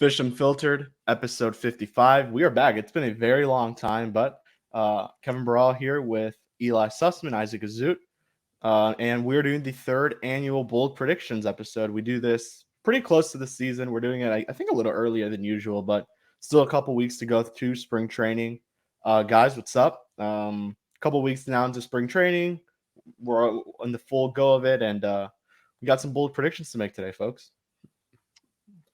Fish Unfiltered, episode 55. We are back. It's been a very long time, but Kevin Barral here with ELY'S Sussman, Isaac Azout, and we're doing the third annual Bold Predictions episode. We do this pretty close to the season. We're doing it, I think, a little earlier than usual, but still a couple weeks to go to spring training. Guys, what's up? A couple weeks now into spring training. We're in the full go of it, and we got some bold predictions to make today, folks.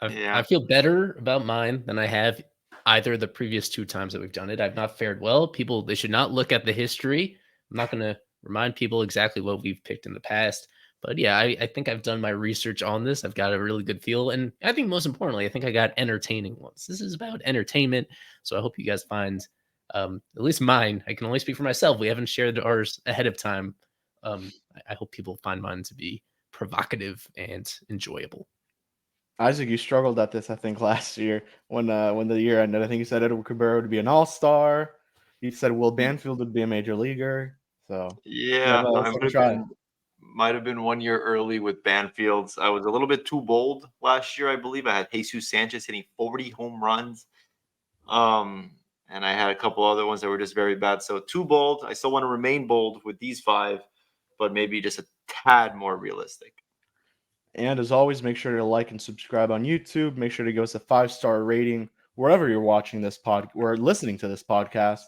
I feel better about mine than I have either of the previous two times that we've done it. I've not fared well. People, they should not look at the history. I'm not going to remind people exactly what we've picked in the past. But yeah, I think I've done my research on this. I've got a really good feel. And I think most importantly, I think I got entertaining ones. This is about entertainment. So I hope you guys find, at least mine, I can only speak for myself. We haven't shared ours ahead of time. I hope people find mine to be provocative and enjoyable. Isaac, you struggled at this, I think, last year when the year ended. I think you said Edward Cabrera would be an all-star. You said Will Banfield would be a major leaguer. So yeah, might have been 1 year early with Banfield. I was a little bit too bold last year, I believe. I had Jesús Sanchez hitting 40 home runs. And I had a couple other ones that were just very bad. So too bold. I still want to remain bold with these five, but maybe just a tad more realistic. And as always, make sure to like and subscribe on YouTube. Make sure to give us a 5-star rating wherever you're watching this or listening to this podcast.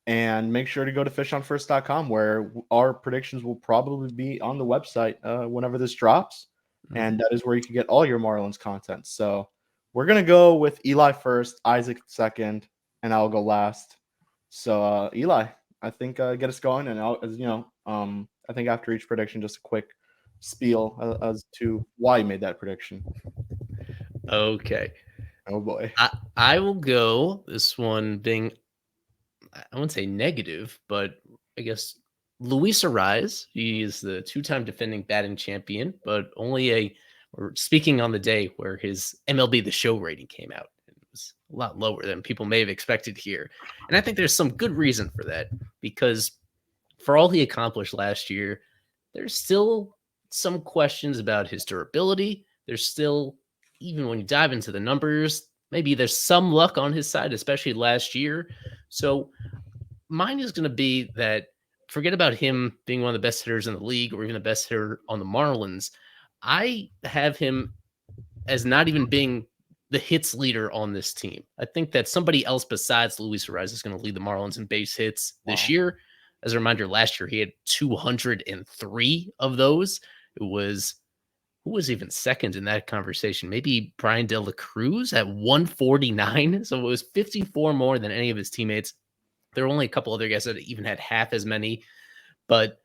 And make sure to go to fishonfirst.com where our predictions will probably be on the website whenever this drops. Mm-hmm. And that is where you can get all your Marlins content. So we're going to go with Ely first, Isaac second, and I'll go last. So Ely, I think get us going. And I think after each prediction, just a quick spiel as to why you made that prediction. Okay. Oh boy. I will go this one being, I wouldn't say negative, but I guess Luis Arraez. He is the 2-time defending batting champion, but only or speaking on the day where his MLB The Show rating came out. It was a lot lower than people may have expected here. And I think there's some good reason for that, because for all he accomplished last year, there's still some questions about his durability. There's still, even when you dive into the numbers, maybe there's some luck on his side, especially last year. So mine is going to be that forget about him being one of the best hitters in the league or even the best hitter on the Marlins. I have him as not even being the hits leader on this team. I think that somebody else besides Luis Arraez is going to lead the Marlins in base hits this year. As a reminder, last year he had 203 of those. It was, who was even second in that conversation? Maybe Brian De La Cruz at 149. So it was 54 more than any of his teammates. There were only a couple other guys that even had half as many. But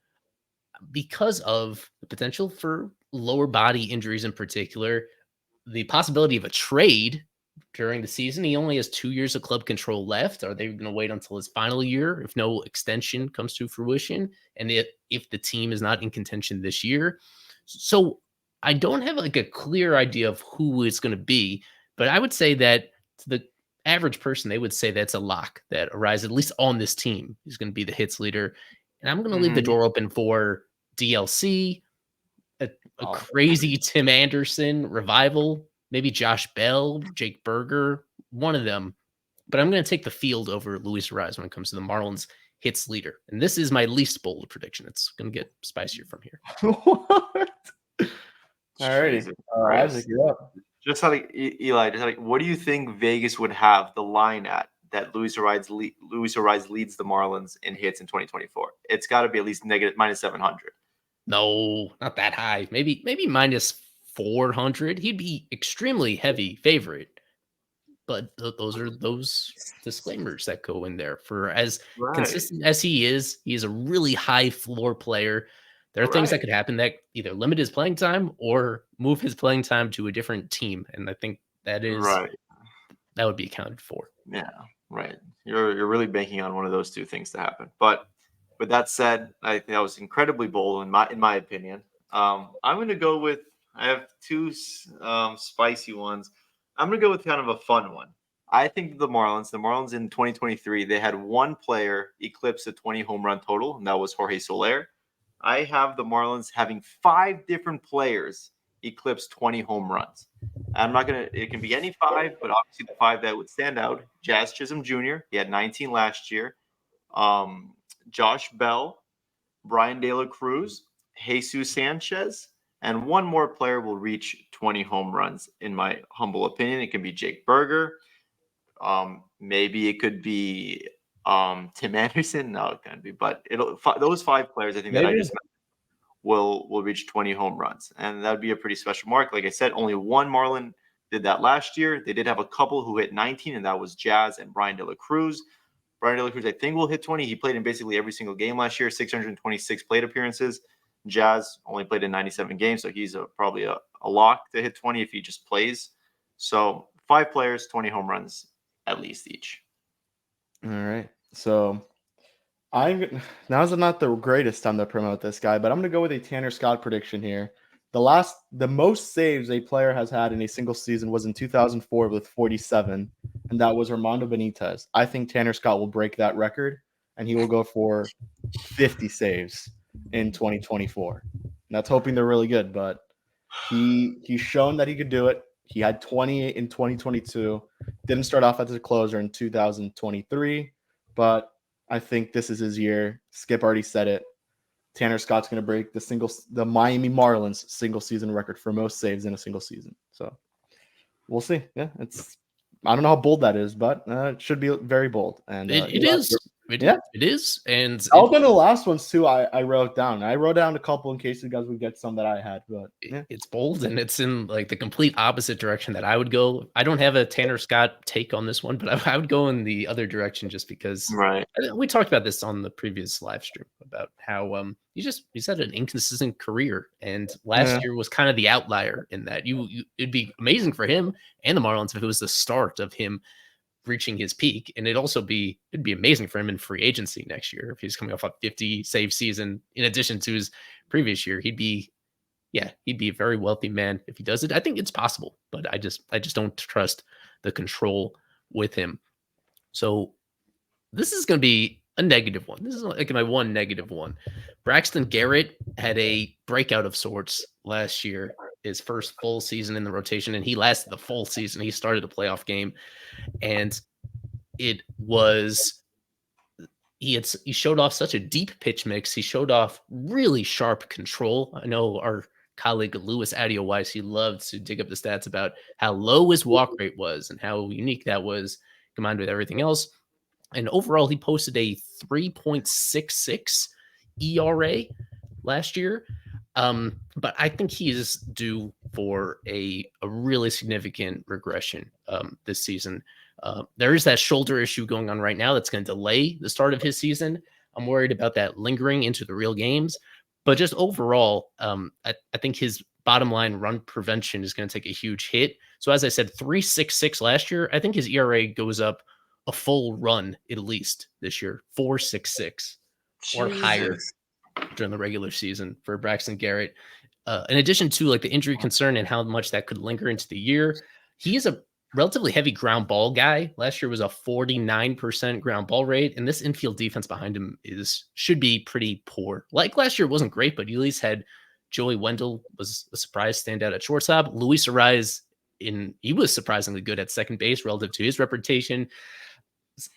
because of the potential for lower body injuries in particular, the possibility of a trade during the season, he only has 2 years of club control left. Are they going to wait until his final year if no extension comes to fruition? And if the team is not in contention this year? So I don't have like a clear idea of who it's going to be, but I would say that to the average person, they would say that's a lock that Arraez, at least on this team, is going to be the hits leader. And I'm going to leave the door open for DLC, a crazy Tim Anderson revival, maybe Josh Bell, Jake Berger, one of them. But I'm going to take the field over Luis Arraez when it comes to the Marlins hits leader. And this is my least bold prediction. It's going to get spicier from here. What? All righty. Isaac, you're up. Just like Eli, what do you think Vegas would have the line at that Luis Arraez leads the Marlins in hits in 2024? It's got to be at least minus 700. No, not that high. Maybe minus 400. He'd be extremely heavy favorite. But those are those disclaimers that go in there. For as consistent as he is a really high floor player. There are things that could happen that either limit his playing time or move his playing time to a different team. And I think that would be accounted for. Yeah, right. You're really banking on one of those two things to happen. But with that said, I think that was incredibly bold in my opinion. I'm going to go with, I have two spicy ones. I'm going to go with kind of a fun one. I think the Marlins in 2023, they had one player eclipse a 20 home run total, and that was Jorge Soler. I have the Marlins having 5 different players eclipse 20 home runs. I'm not going to, it can be any 5, but obviously the 5 that would stand out, Jazz Chisholm Jr., he had 19 last year. Josh Bell, Brian De La Cruz, Jesus Sanchez, and one more player will reach 20 home runs, in my humble opinion. It can be Jake Berger. Maybe it could be Tim Anderson. No, it can't be. But those 5 players, I think, that I just mentioned, will reach 20 home runs, and that would be a pretty special mark. Like I said, only one Marlin did that last year. They did have a couple who hit 19, and that was Jazz and Brian De La Cruz. Brian De La Cruz, I think, will hit 20. He played in basically every single game last year, 626 plate appearances. Jazz only played in 97 games, so he's probably a lock to hit 20 if he just plays. So 5 players, 20 home runs at least each. All right. So now's not the greatest time to promote this guy, but I'm going to go with a Tanner Scott prediction here. The most saves a player has had in a single season was in 2004 with 47, and that was Armando Benitez. I think Tanner Scott will break that record, and he will go for 50 saves in 2024. And that's hoping they're really good, but he's shown that he could do it. He had 20 in 2022. Didn't start off as a closer in 2023, but I think this is his year. Skip already said it. Tanner Scott's going to break the Miami Marlins single season record for most saves in a single season. So we'll see. Yeah, I don't know how bold that is, but it should be very bold. And it is. It is. And I'll go to the last ones too. I wrote down. I wrote down a couple in case you guys would get some that I had. But it's bold, and it's in like the complete opposite direction that I would go. I don't have a Tanner Scott take on this one, but I would go in the other direction just because. Right. We talked about this on the previous live stream about how he's had an inconsistent career, and last year was kind of the outlier in that. It'd be amazing for him and the Marlins if it was the start of him reaching his peak, and it'd be amazing for him in free agency next year if he's coming off a 50 save season in addition to his previous year. He'd be a very wealthy man if he does it. I think it's possible, but I just don't trust the control with him. So this is going to be a negative one. This is like my one negative one. Braxton Garrett had a breakout of sorts last year, his first full season in the rotation, and he lasted the full season. He started a playoff game, and he showed off such a deep pitch mix. He showed off really sharp control. I know our colleague Louis Adio-Weiss, he loved to dig up the stats about how low his walk rate was and how unique that was combined with everything else. And overall, he posted a 3.66 ERA last year. But I think he is due for a really significant regression this season. There is that shoulder issue going on right now that's going to delay the start of his season. I'm worried about that lingering into the real games. But just overall, I think his bottom line run prevention is going to take a huge hit. So as I said, 3.66 last year. I think his ERA goes up a full run at least this year, 4.66 or higher during the regular season for Braxton Garrett. In addition to like the injury concern and how much that could linger into the year, he is a relatively heavy ground ball guy. Last year was a 49% ground ball rate, and this infield defense behind him should be pretty poor. Like last year, it wasn't great, but you at least had Joey Wendell was a surprise standout at shortstop. Luis Arraez, he was surprisingly good at second base relative to his reputation.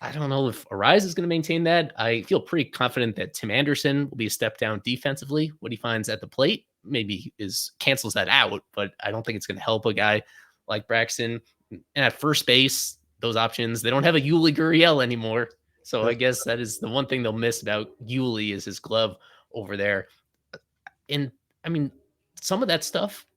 I don't know if Arraez is going to maintain that. I feel pretty confident that Tim Anderson will be a step down defensively. What he finds at the plate maybe cancels that out, but I don't think it's going to help a guy like Braxton. And at first base, those options, they don't have a Eury Pérez anymore. So I guess that is the one thing they'll miss about Eury is his glove over there. And I mean, some of that stuff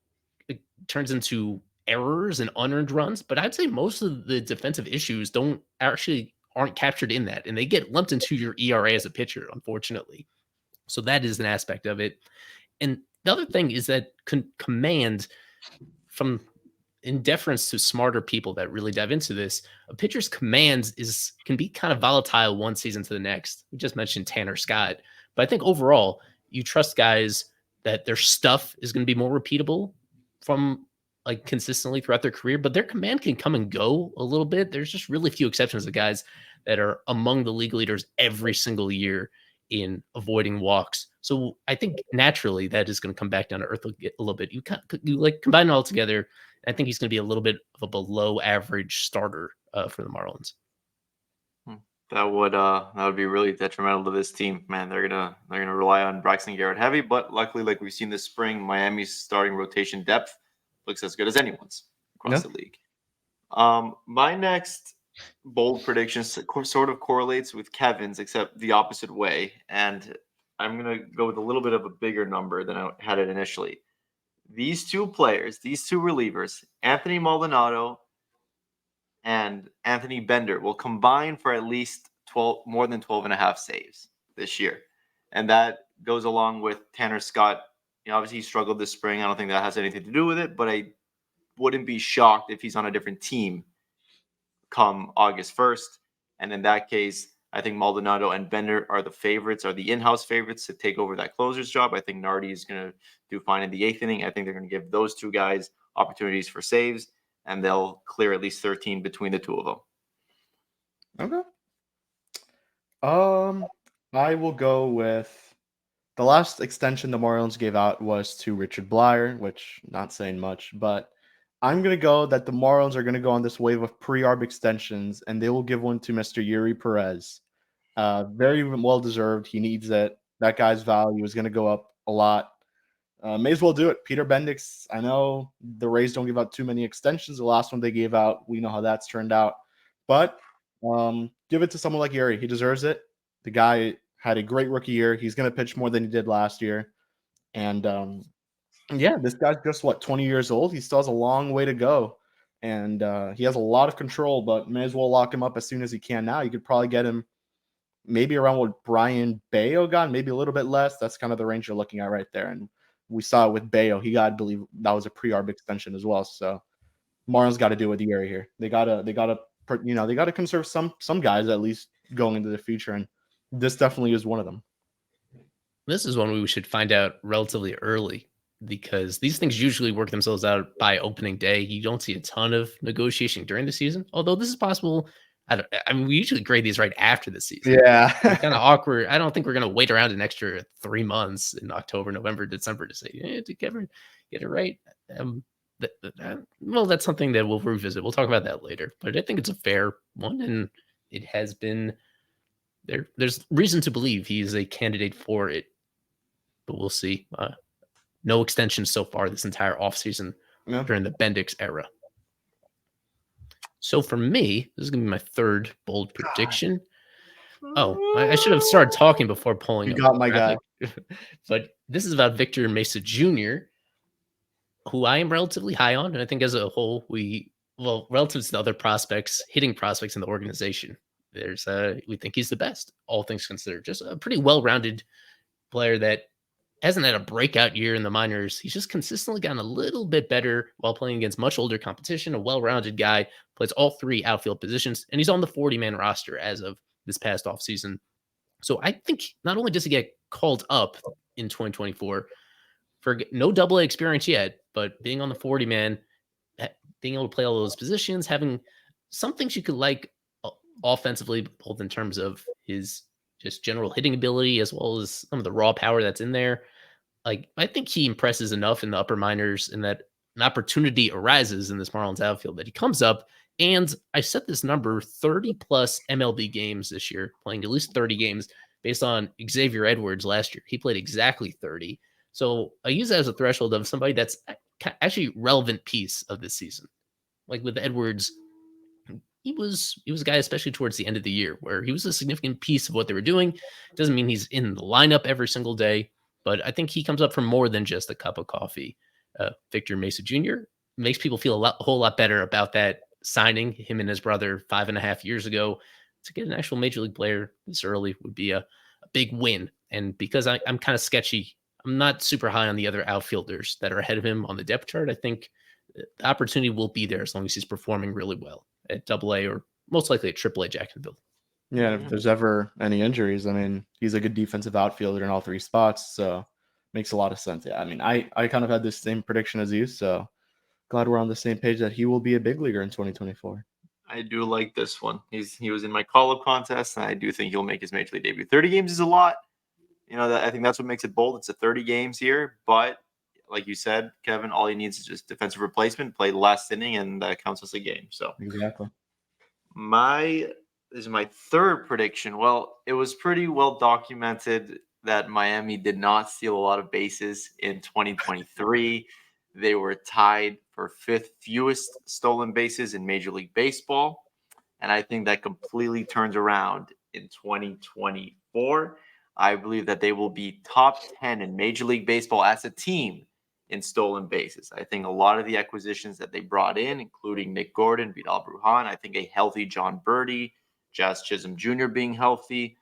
it turns into errors and unearned runs, but I'd say most of the defensive issues aren't captured in that, and they get lumped into your ERA as a pitcher, unfortunately. So that is an aspect of it. And the other thing is that command, from in deference to smarter people that really dive into this, a pitcher's command can be kind of volatile one season to the next. We just mentioned Tanner Scott, but I think overall you trust guys that their stuff is going to be more repeatable from like consistently throughout their career, but their command can come and go a little bit. There's just really few exceptions of guys that are among the league leaders every single year in avoiding walks. So I think naturally that is going to come back down to earth a little bit. You like combine it all together. I think he's going to be a little bit of a below average starter for the Marlins. That would be really detrimental to this team, man. They're gonna rely on Braxton Garrett heavy, but luckily, like we've seen this spring, Miami's starting rotation depth looks as good as anyone's across the league. My next bold prediction sort of correlates with Kevin's, except the opposite way, and I'm gonna go with a little bit of a bigger number than I had it initially. These two players, these two relievers, Anthony Maldonado and Anthony Bender, will combine for at least more than 12 and a half saves this year. And that goes along with Tanner Scott. Obviously he struggled this spring. I don't think that has anything to do with it, but I wouldn't be shocked if he's on a different team come August 1st. And in that case, I think Maldonado and Bender are the in-house favorites to take over that closer's job. I think Nardi is going to do fine in the 8th inning. I think they're going to give those two guys opportunities for saves, and they'll clear at least 13 between the two of them. Okay. I will go with the last extension the Marlins gave out was to Richard Blyer, which not saying much, but I'm going to go that the Marlins are going to go on this wave of pre-arb extensions, and they will give one to Mr. Eury Pérez. Very well-deserved. He needs it. That guy's value is going to go up a lot. May as well do it. Peter Bendix, I know the Rays don't give out too many extensions. The last one they gave out, we know how that's turned out. But give it to someone like Eury. He deserves it. The guy had a great rookie year. He's going to pitch more than he did last year. And this guy's just, 20 years old? He still has a long way to go. And he has a lot of control, but may as well lock him up as soon as he can now. You could probably get him maybe around what Brian Bayo got, maybe a little bit less. That's kind of the range you're looking at right there. And we saw it with Bayo. He got, I believe, that was a pre-arb extension as well. So Marlins got to do with the area here. They gotta conserve some guys at least going into the future, and this definitely is one of them. This is one we should find out relatively early because these things usually work themselves out by opening day. You don't see a ton of negotiation during the season, although this is possible. We usually grade these right after the season. Yeah. It's kind of awkward. I don't think we're going to wait around an extra 3 months in October, November, December to say, did Kevin get it right? Well, that's something that we'll revisit. We'll talk about that later, but I think it's a fair one, and it has been there. There's reason to believe he's a candidate for it, but we'll see. No extensions so far this entire offseason during the Bendix era. So for me, this is going to be my third bold prediction. Oh, I should have started talking before pulling. You got my guy. But this is about Victor Mesa Jr., who I am relatively high on. And I think as a whole, relative to the other hitting prospects in the organization, we think he's the best, all things considered. Just a pretty well-rounded player that hasn't had a breakout year in the minors. He's just consistently gotten a little bit better while playing against much older competition, a well-rounded guy, plays all 3 outfield positions, and he's on the 40-man roster as of this past offseason. So I think not only does he get called up in 2024 for no double-A experience yet, but being on the 40-man, being able to play all those positions, having some things you could like offensively, both in terms of his just general hitting ability as well as some of the raw power that's in there. Like, I think he impresses enough in the upper minors in that an opportunity arises in this Marlins outfield that he comes up. And I set this number 30 plus MLB games this year, playing at least 30 games based on Xavier Edwards last year. He played exactly 30. So I use that as a threshold of somebody that's actually relevant piece of this season. Like with Edwards, he was a guy, especially towards the end of the year, where he was a significant piece of what they were doing. Doesn't mean he's in the lineup every single day, but I think he comes up for more than just a cup of coffee. Victor Mesa Jr. makes people feel a whole lot better about that signing, him and his brother 5.5 years ago. To get an actual major league player this early would be a big win. And because I'm kind of sketchy, I'm not super high on the other outfielders that are ahead of him on the depth chart. I think the opportunity will be there as long as he's performing really well at AA or most likely at AAA Jacksonville. Yeah, if there's ever any injuries, I mean, he's a good defensive outfielder in all 3 spots, so makes a lot of sense. Yeah, I mean, I kind of had this same prediction as you, so glad we're on the same page that he will be a big leaguer in 2024. I do like this one. He was in my call-up contest, and I do think he'll make his major league debut. 30 games is a lot, I think that's what makes it bold. It's a 30 games here, but like you said, Kevin, all he needs is just defensive replacement, play the last inning, and that counts as a game. So Exactly. this is my third prediction. Well, it was pretty well documented that Miami did not steal a lot of bases in 2023. They were tied for 5th fewest stolen bases in Major League Baseball. And I think that completely turns around in 2024. I believe that they will be top 10 in Major League Baseball as a team in stolen bases. I think a lot of the acquisitions that they brought in, including Nick Gordon, Vidal Brujan, I think a healthy John Birdie, Chisholm Jr. being healthy,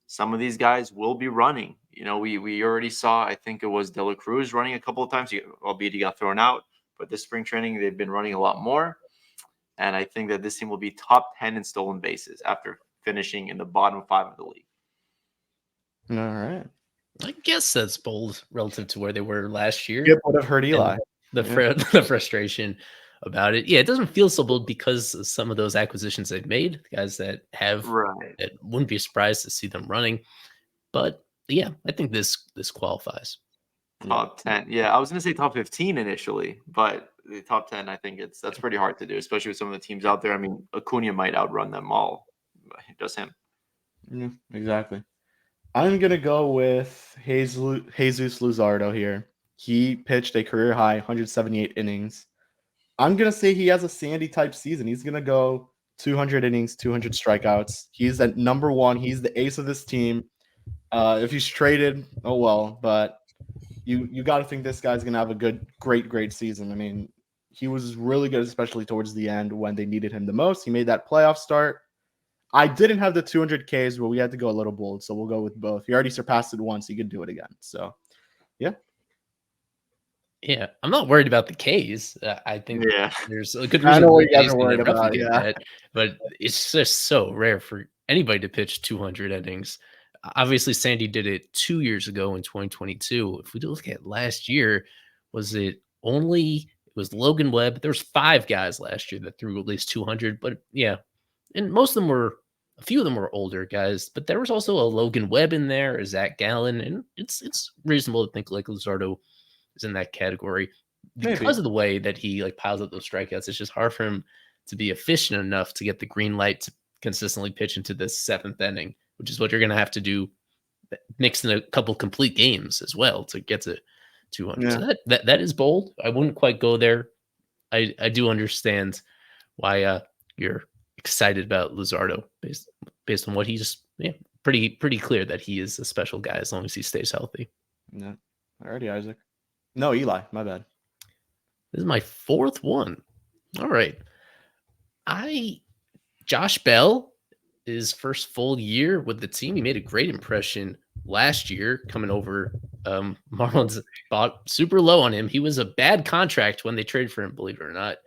some of these guys will be running. We already saw, I think it was De La Cruz running a couple of times, albeit he got thrown out. But this spring training, they've been running a lot more. And I think that this team will be top 10 in stolen bases after finishing in the bottom 5 of the league. All right. I guess that's bold relative to where they were last year. Skip would have hurt Eli. The frustration about it. Yeah, it doesn't feel so bold because of some of those acquisitions they've made, guys that have, it wouldn't be surprised to see them running. But yeah, I think this qualifies. Top 10. Yeah, I was going to say top 15 initially, but the top 10, I think that's pretty hard to do, especially with some of the teams out there. I mean, Acuna might outrun them all. Just him. Yeah, exactly. I'm going to go with Jesús Luzardo here. He pitched a career high 178 innings. I'm going to say he has a Sandy type season. He's going to go 200 innings, 200 strikeouts. He's at number 1. He's the ace of this team. If he's traded, oh well, but you got to think this guy's going to have a great season. I mean, he was really good, especially towards the end when they needed him the most. He made that playoff start. I didn't have the 200 Ks, but we had to go a little bold, so we'll go with both. He already surpassed it once. He could do it again. So, yeah. Yeah, I'm not worried about the Ks. I think there's a good reason. I know what you guys are worried about, that, but it's just so rare for anybody to pitch 200 innings. Obviously, Sandy did it 2 years ago in 2022. If we look at last year, it was Logan Webb. There was 5 guys last year that threw at least 200, but yeah, and a few of them were older guys, but there was also a Logan Webb in there, a Zach Gallen, and it's reasonable to think like Luzardo is in that category because of the way that he piles up those strikeouts. It's just hard for him to be efficient enough to get the green light to consistently pitch into the 7th inning, which is what you're going to have to do, mixed in a couple complete games as well to get to 200. Yeah. So that is bold. I wouldn't quite go there. I do understand why you're excited about Luzardo based on what he's pretty clear that he is a special guy as long as he stays healthy. Yeah. Alrighty, Isaac. No, Eli, my bad. This is my 4th one. All right. Josh Bell, his first full year with the team, he made a great impression last year coming over. Marlins bought super low on him. He was a bad contract when they traded for him, believe it or not.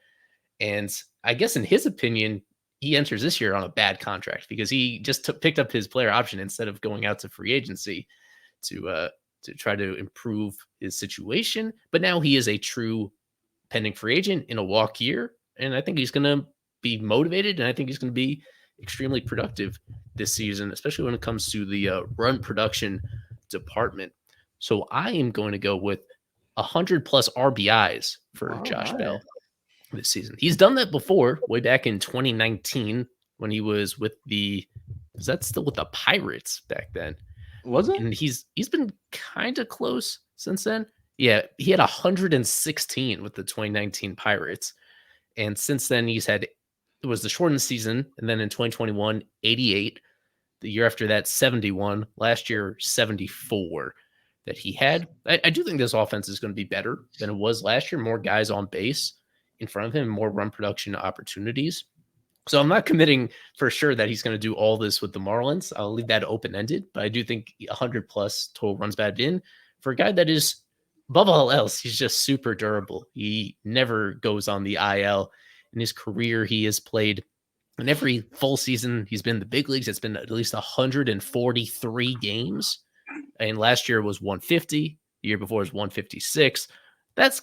And I guess in his opinion, he enters this year on a bad contract because he just picked up his player option instead of going out to free agency to try to improve his situation. But now he is a true pending free agent in a walk year. And I think he's going to be motivated. And I think he's going to be extremely productive this season, especially when it comes to the run production department. So I am going to go with 100 plus RBIs for Josh Bell this season. He's done that before, way back in 2019 when he was with was that still with the Pirates back then? Was it? And he's been kind of close since then. Yeah, he had 116 with the 2019 Pirates. And since then, it was the shortened season. And then in 2021, 88. The year after that, 71. Last year, 74 that he had. I do think this offense is going to be better than it was last year. More guys on base in front of him, more run production opportunities. So I'm not committing for sure that he's going to do all this with the Marlins. I'll leave that open-ended, but I do think 100 plus total runs batted in for a guy that is, above all else, he's just super durable. He never goes on the IL. In his career, he has played in every full season. He's been in the big leagues. It's been at least 143 games. And last year was 150. The year before was 156. That's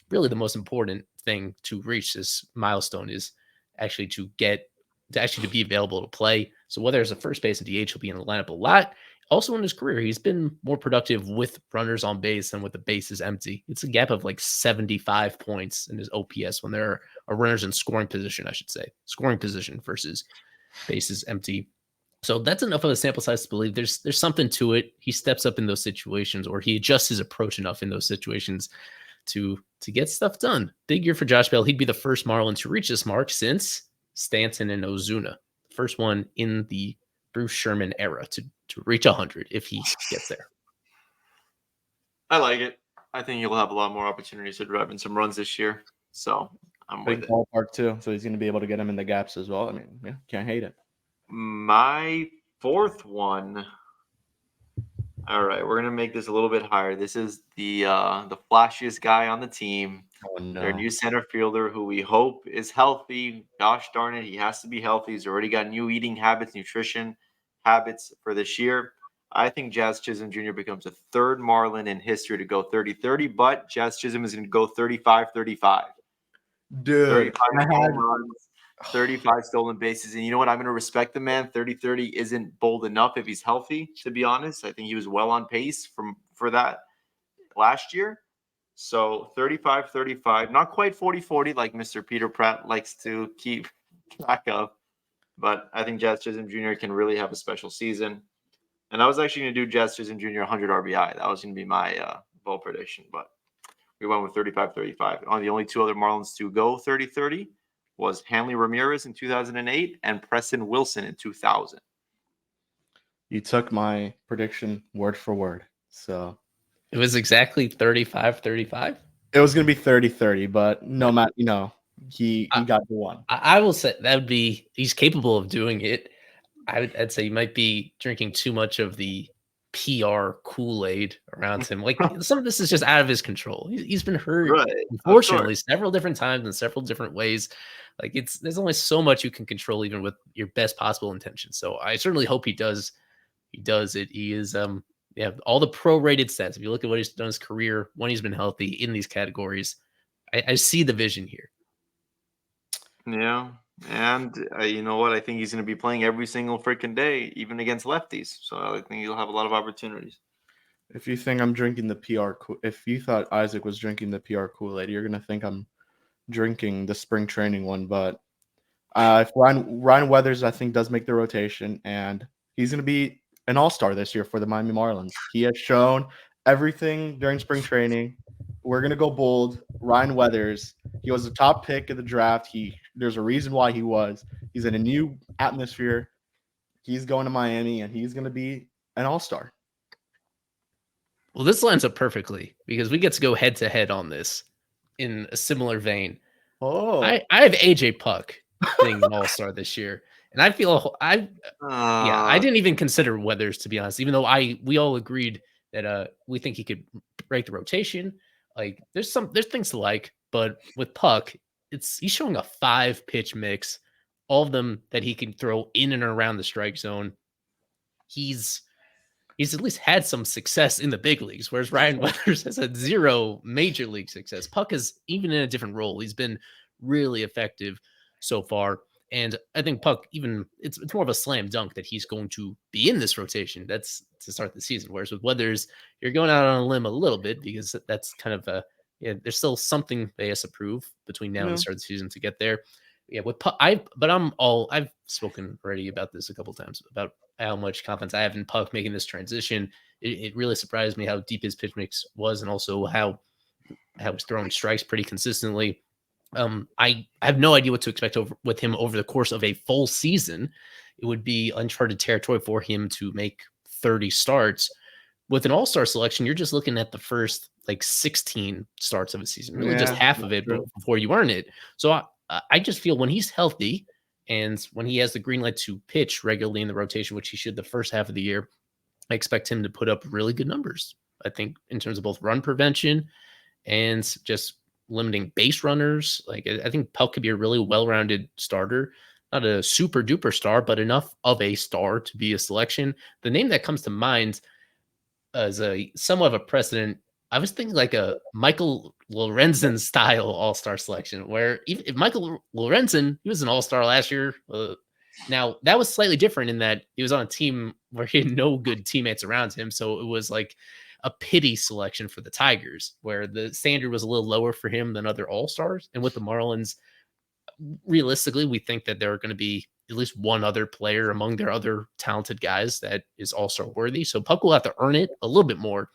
really the most important thing to reach this milestone is actually to be available to play. So whether it's a first base and DH, he'll be in the lineup a lot. also in his career, he's been more productive with runners on base than with the bases empty. It's a gap of like 75 points in his OPS when there are runners in scoring position, I should say. Scoring position versus bases empty. So that's enough of a sample size to believe there's something to it. He steps up in those situations, or he adjusts his approach enough in those situations to get stuff done. Big year for Josh Bell. He'd be the first Marlin to reach this mark since Stanton and Ozuna. First one in the Bruce Sherman era to reach 100 if he gets there. I like it. I think he'll have a lot more opportunities to drive in some runs this year. So I'm with Big it. ballpark too, so he's going to be able to get him in the gaps as well. I mean, yeah, can't hate it. My fourth one. All right, we're gonna make this a little bit higher. This is the flashiest guy on the team. Oh no. Their new center fielder, who we hope is healthy. Gosh darn it, he has to be healthy. He's already got new eating habits, nutrition habits for this year. I think Jazz Chisholm Jr. becomes the third Marlin in history to go 30-30, but Jazz Chisholm is going to go 35-35. Dude, 35 home runs, 35 stolen bases. And you know what? I'm going to respect the man. 30-30 isn't bold enough if he's healthy, to be honest. I think he was well on pace for that last year. So 35-35, not quite 40-40 like Mr. Peter Pratt likes to keep track of. But I think Jazz Chisholm Jr. can really have a special season. And I was actually going to do Jazz Chisholm Jr. 100 RBI. That was going to be my bold prediction. But we went with 35-35. On the only two other Marlins to go 30-30 was Hanley Ramirez in 2008 and Preston Wilson in 2000. You took my prediction word for word. So it was exactly 35-35. It was going to be 30-30, but no matter, he got the one. I will say that would be, he's capable of doing it. I'd say he might be drinking too much of the PR Kool-Aid around him. Like some of this is just out of his control. He's been hurt, Right. unfortunately, several different times in several different ways. Like there's only so much you can control, even with your best possible intentions. So I certainly hope he does. He does it. He is, all the pro-rated stats. If you look at what he's done in his career when he's been healthy in these categories, I see the vision here. Yeah. And you know what? I think he's going to be playing every single freaking day, even against lefties. So I think he'll have a lot of opportunities. If you think I'm drinking the PR, if you thought Isaac was drinking the PR Kool-Aid, you're going to think I'm drinking the spring training one. But if Ryan Weathers, I think, does make the rotation, and he's going to be an all-star this year for the Miami Marlins. He has shown everything during spring training. We're going to go bold. Ryan Weathers, he was the top pick of the draft. There's a reason why he was. He's in a new atmosphere. He's going to Miami, and he's going to be an all-star. Well, this lines up perfectly because we get to go head-to-head on this in a similar vein. Oh, I have AJ Puck being an all-star this year. And I feel I didn't even consider Weathers, to be honest, even though we all agreed that we think he could break the rotation. Like there's things to like, but with Puck, he's showing a 5-pitch mix, all of them that he can throw in and around the strike zone. He's at least had some success in the big leagues, whereas Ryan Weathers has had 0 major league success. Puck is even in a different role. He's been really effective so far. And I think Puck, it's more of a slam dunk that he's going to be in this rotation. That's to start the season. Whereas with Weathers, you're going out on a limb a little bit because that's kind of there's still something they has to prove between now and the start of the season to get there. Yeah, with Puck, I've spoken already about this a couple times about how much confidence I have in Puck making this transition. It really surprised me how deep his pitch mix was, and also how he's throwing strikes pretty consistently. I have no idea what to expect with him over the course of a full season. It would be uncharted territory for him to make 30 starts. With an all-star selection, you're just looking at the first 16 starts of a season, really just half of it before you earn it. So I just feel when he's healthy and when he has the green light to pitch regularly in the rotation, which he should the first half of the year, I expect him to put up really good numbers. I think in terms of both run prevention and just limiting base runners. I think Puck could be a really well-rounded starter, not a super duper star, but enough of a star to be a selection. The name that comes to mind as a somewhat of a precedent, I was thinking like a Michael Lorenzen style all-star selection, where if Michael Lorenzen, he was an all-star last year, Now, that was slightly different in that he was on a team where he had no good teammates around him. So it was like a pity selection for the Tigers, where the standard was a little lower for him than other All-Stars. And with the Marlins, realistically, we think that there are going to be at least one other player among their other talented guys that is All-Star worthy. So Puck will have to earn it a little bit more.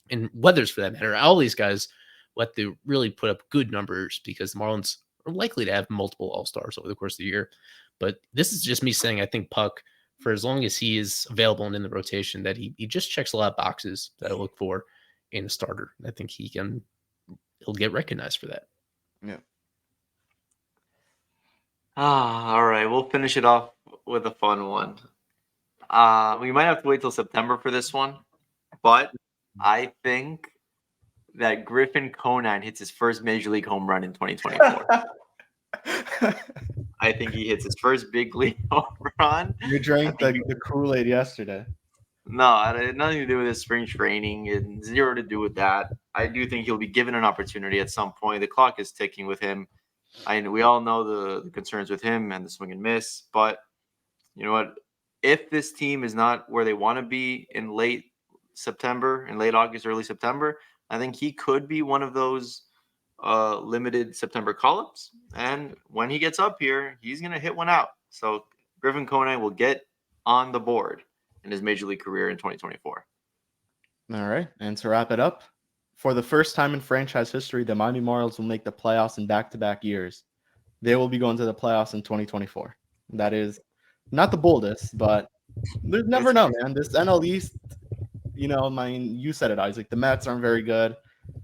And Weathers, for that matter, all these guys will have to really put up good numbers because the Marlins are likely to have multiple All-Stars over the course of the year. But this is just me saying I think Puck, for as long as he is available and in the rotation, that he just checks a lot of boxes that I look for in a starter. I think he'll get recognized for that. Yeah. All right. We'll finish it off with a fun one. We might have to wait till September for this one, but I think that Griffin Conine hits his first major league home run in 2024. I think he hits his first big league home run. You drank the Kool-Aid yesterday. No, it had nothing to do with his spring training and zero to do with that. I do think he'll be given an opportunity at some point. The clock is ticking with him. We all know the concerns with him and the swing and miss, but you know what? If this team is not where they want to be in late September, in late August, early September, I think he could be one of those limited September call-ups. And when he gets up here, he's going to hit one out. So Griffin Conine will get on the board in his major league career in 2024. All right. And to wrap it up, for the first time in franchise history, the Miami Marlins will make the playoffs in back-to-back years. They will be going to the playoffs in 2024. That is not the boldest, but there's never know, man. This NL East, you said it, Isaac. The Mets aren't very good.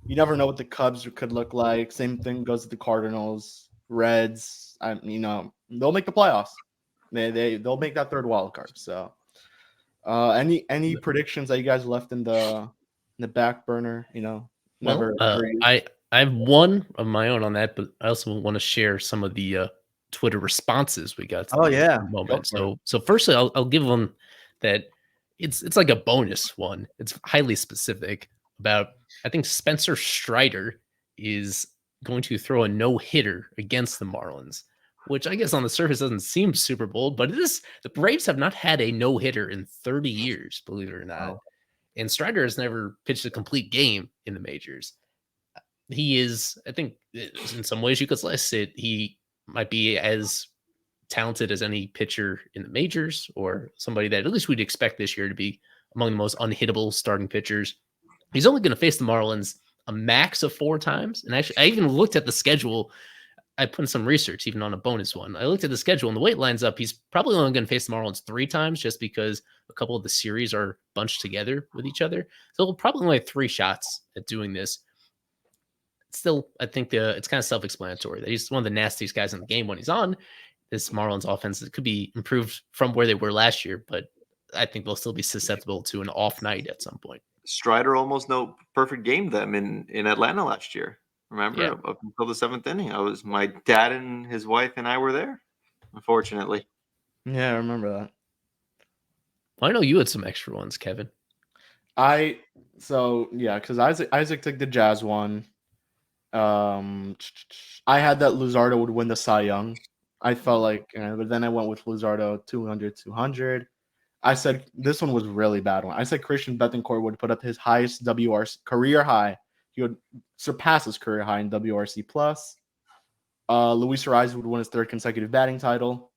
You never know what the Cubs could look like. Same thing goes with the Cardinals, Reds. They'll make the playoffs. They'll make that third wild card. So, any predictions that you guys left in the back burner? Never. I have one of my own on that, but I also want to share some of the Twitter responses we got. Oh yeah, moment. So firstly, I'll give one that it's like a bonus one. It's highly specific about. I think Spencer Strider is going to throw a no-hitter against the Marlins, which I guess on the surface doesn't seem super bold, but it is. The Braves have not had a no-hitter in 30 years, believe it or not. Oh. And Strider has never pitched a complete game in the majors. He is, I think, in some ways you could slice it, he might be as talented as any pitcher in the majors, or somebody that at least we'd expect this year to be among the most unhittable starting pitchers. He's only going to face the Marlins a max of 4 times. And actually, I even looked at the schedule. I put in some research, even on a bonus one. I looked at the schedule, and the way it lines up, he's probably only going to face the Marlins 3 times just because a couple of the series are bunched together with each other. So he'll probably only have 3 shots at doing this. Still, I think it's kind of self-explanatory that he's one of the nastiest guys in the game when he's on. This Marlins offense that could be improved from where they were last year, but I think they'll still be susceptible to an off night at some point. Strider almost no perfect game them in Atlanta last year. Remember, up until the 7th inning, my dad and his wife and I were there. Unfortunately, yeah, I remember that. Well, I know you had some extra ones, Kevin. Because Isaac took the Jazz one. I had that Luzardo would win the Cy Young. I felt like, but then I went with Luzardo 200. I said this one was really bad one. I said Christian Bethancourt would put up his highest WRC career high. He would surpass his career high in WRC plus. Luis Arraez would win his 3rd consecutive batting title.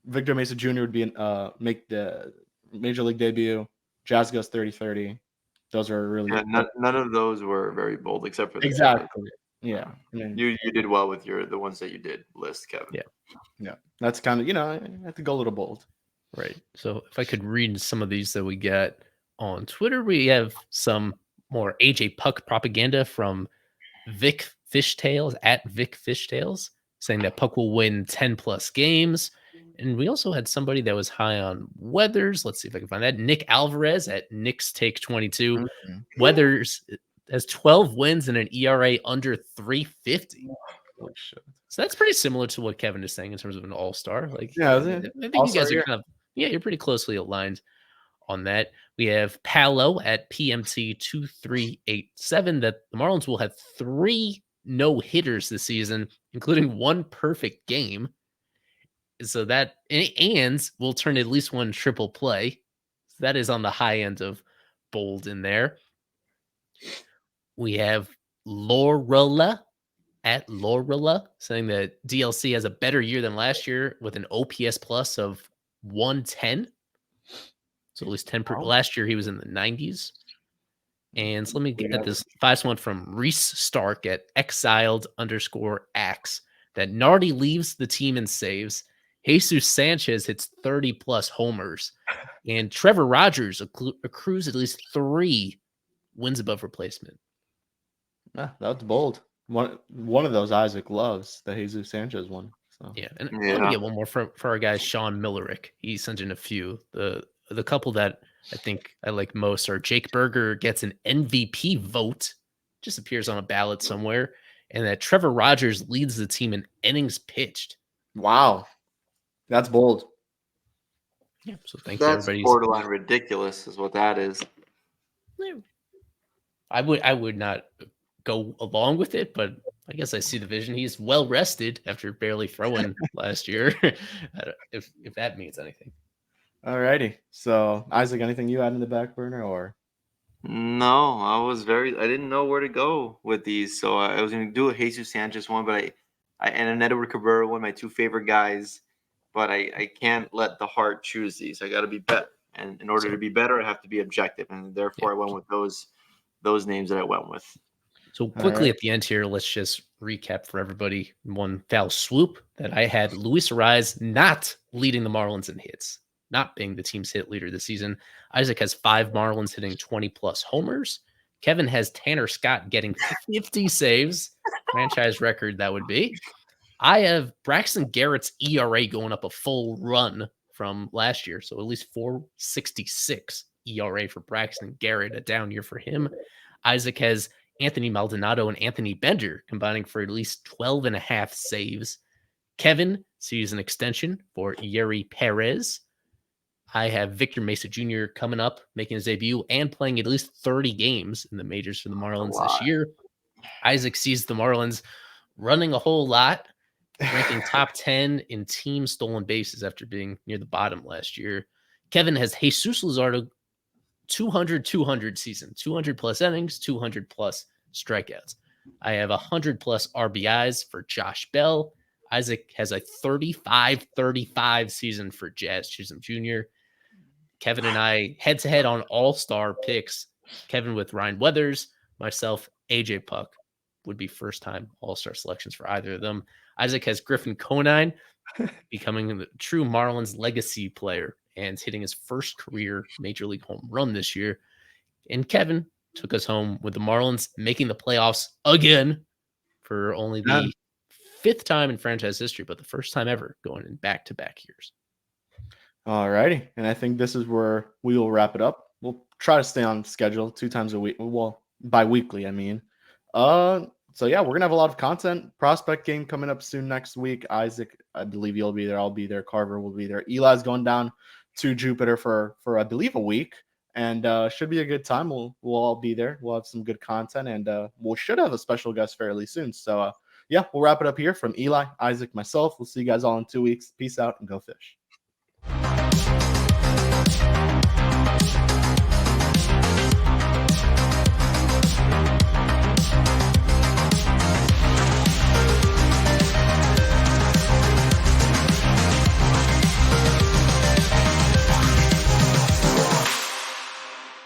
Victor Mesa Jr. would make the major league debut. Jazz goes 30-30. Those are really none of those were very bold except for exactly. Yeah, you did well with the ones that you did list, Kevin. Yeah. That's kind of I have to go a little bold. Right. So if I could read some of these that we got on Twitter, we have some more AJ Puck propaganda from Vic Fishtails at Vic Fishtails saying that Puck will win 10 plus games. And we also had somebody that was high on Weathers. Let's see if I can find that. Nick Alvarez at Nick's Take 22. Mm-hmm. Weathers has 12 wins and an ERA under 350. Holy shit. So that's pretty similar to what Kevin is saying in terms of an all-star. I think all-star, you guys are kind of, you're pretty closely aligned on that. We have Paolo at PMT 2387 that the Marlins will have 3 no-hitters this season, including 1 perfect game. So that and will turn at least one triple play. So that is on the high end of bold in there. We have Lorella at Lorella saying that DLC has a better year than last year with an OPS plus of 110. So at least 10 per. Last year he was in the 90s. And so let me get this last one from Reese Stark at exiled_ax that Nardi leaves the team in saves. Jesus Sanchez hits 30 plus homers, and Trevor Rogers accrues at least 3 wins above replacement. Yeah, that was bold. One of those Isaac loves, the Jesus Sanchez one. So yeah, and let me get one more for our guy Sean Millerick. He sent in a few. The couple that I think I like most are Jake Berger gets an MVP vote, just appears on a ballot somewhere, and that Trevor Rogers leads the team in innings pitched. Wow, that's bold. Yeah, so thanks everybody. That's borderline ridiculous, is what that is. I would not go along with it, but I guess I see the vision. He's well rested after barely throwing last year. If that means anything. All righty. So Isaac, anything you had in the back burner or? No, I didn't know where to go with these. So I was going to do a Jesus Sanchez one, but I and an Edward Cabrera, one of my 2 favorite guys, but I can't let the heart choose these. I got to be better. And in order to be better, I have to be objective. And therefore I went with those names that I went with. So quickly at the end here, let's just recap for everybody. One foul swoop that I had Luis Arraez not leading the Marlins in hits, not being the team's hit leader this season. Isaac has 5 Marlins hitting 20 plus homers. Kevin has Tanner Scott getting 50 saves, franchise record that would be. I have Braxton Garrett's ERA going up a full run from last year, so at least 4.66 ERA for Braxton Garrett, a down year for him. Isaac has Anthony Maldonado and Anthony Bender combining for at least 12.5 saves. Kevin sees an extension for Eury Pérez. I have Victor Mesa Jr. coming up, making his debut and playing at least 30 games in the majors for the Marlins this year. Isaac sees the Marlins running a whole lot, ranking top 10 in team stolen bases after being near the bottom last year. Kevin has Jesús Luzardo 200 season, 200 plus innings, 200 plus strikeouts. I have 100 plus RBIs for Josh Bell. Isaac has a 35 season for Jazz Chisholm Jr. Kevin and I head to head on all-star picks. Kevin with Ryan Weathers, myself, AJ Puck would be first-time all-star selections for either of them. Isaac has Griffin Conine becoming a true Marlins legacy player and hitting his first career major league home run this year. And Kevin took us home with the Marlins making the playoffs again for only the 5th time in franchise history, but the first time ever going in back-to-back years. All righty. And I think this is where we will wrap it up. We'll try to stay on schedule 2 times a week. Well, bi-weekly, I mean. So yeah, we're going to have a lot of content. Prospect game coming up soon next week. Isaac, I believe you'll be there. I'll be there. Carver will be there. Eli's going down to Jupiter for I believe a week, and should be a good time. We'll all be there. We'll have some good content, and we should have a special guest fairly soon. So yeah, we'll wrap it up here from Eli, Isaac, myself. We'll see you guys all in 2 weeks. Peace out and go fish.